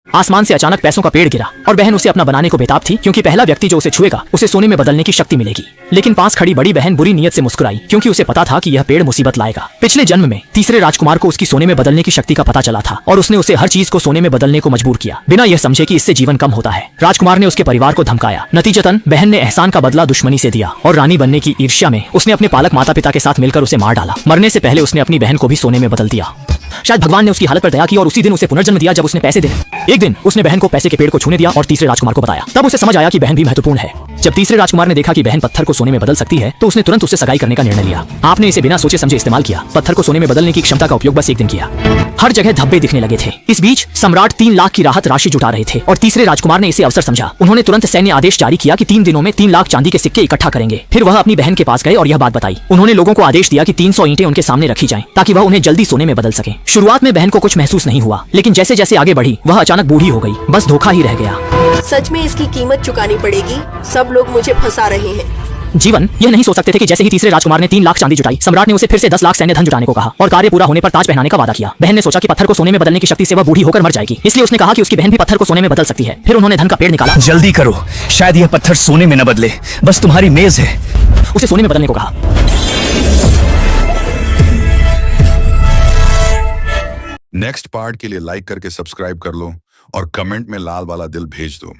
आसमान से अचानक पैसों का पेड़ गिरा और बहन उसे अपना बनाने को बेताब थी, क्योंकि पहला व्यक्ति जो उसे छुएगा उसे सोने में बदलने की शक्ति मिलेगी। लेकिन पास खड़ी बड़ी बहन बुरी नीयत से मुस्कुराई, क्योंकि उसे पता था कि यह पेड़ मुसीबत लाएगा। पिछले जन्म में तीसरे राजकुमार को उसकी सोने में बदलने की शक्ति का पता चला था और उसने उसे हर चीज को सोने में बदलने को मजबूर किया, बिना यह समझे कि इससे जीवन कम होता है। राजकुमार ने उसके परिवार को धमकाया। नतीजतन बहन ने एहसान का बदला दुश्मनी से दिया और रानी बनने की ईर्ष्या में उसने अपने पालक माता पिता के साथ मिलकर उसे मार डाला। मरने से पहले उसने अपनी बहन को भी सोने में बदल दिया। शायद भगवान ने उसकी हालत पर दया की और उसी दिन उसे पुनर्जन्म दिया जब उसने पैसे दे। एक दिन उसने बहन को पैसे के पेड़ को छूने दिया और तीसरे राजकुमार को बताया। तब उसे समझ आया कि बहन भी महत्वपूर्ण है। जब तीसरे राजकुमार ने देखा कि बहन पत्थर को सोने में बदल सकती है तो उसने तुरंत उससे सगाई करने का निर्णय लिया। आपने इसे बिना सोचे समझे इस्तेमाल किया। पत्थर को सोने में बदलने की क्षमता का उपयोग बस एक दिन किया। हर जगह धब्बे दिखने लगे थे। इस बीच सम्राट 3 लाख की राहत राशि जुटा रहे थे और तीसरे राजकुमार ने इसे अवसर समझा। उन्होंने तुरंत सैन्य आदेश जारी किया कि 3 दिनों में 3 लाख चांदी के सिक्के इकट्ठा करेंगे। फिर वह अपनी बहन के पास गए और यह बात बताई। उन्होंने लोगों को आदेश दिया कि 300 ईंटें उनके सामने रखी जाएं ताकि वह उन्हें जल्दी सोने में बदल सके। शुरुआत में बहन को कुछ महसूस नहीं हुआ, लेकिन जैसे जैसे आगे बढ़ी वह अचानक बूढ़ी हो गई। बस धोखा ही रह गया। सच में इसकी कीमत चुकानी पड़ेगी। सब लोग मुझे फंसा रहे हैं। जीवन यह नहीं सोच सकते थे कि जैसे ही तीसरे राजकुमार ने 3 लाख चांदी जुटाई, सम्राट ने उसे फिर से 10 लाख सैन्य धन जुटाने को कहा और कार्य पूरा होने पर ताज पहनाने का वादा किया। बहन ने सोचा कि पत्थर को सोने में बदलने की शक्ति से वह बूढ़ी होकर मर जाएगी, इसलिए उसने कहा कि उसकी बहन भी पत्थर को सोने में बदल सकती है। फिर उन्होंने धन का पेड़ निकाला। जल्दी करो, शायद यह पत्थर सोने में न बदले, बस तुम्हारी मेज है। उसे सोने में बदलने को कहा। नेक्स्ट पार्ट के लिए लाइक करके सब्सक्राइब कर लो और कमेंट में लाल वाला दिल भेज दो।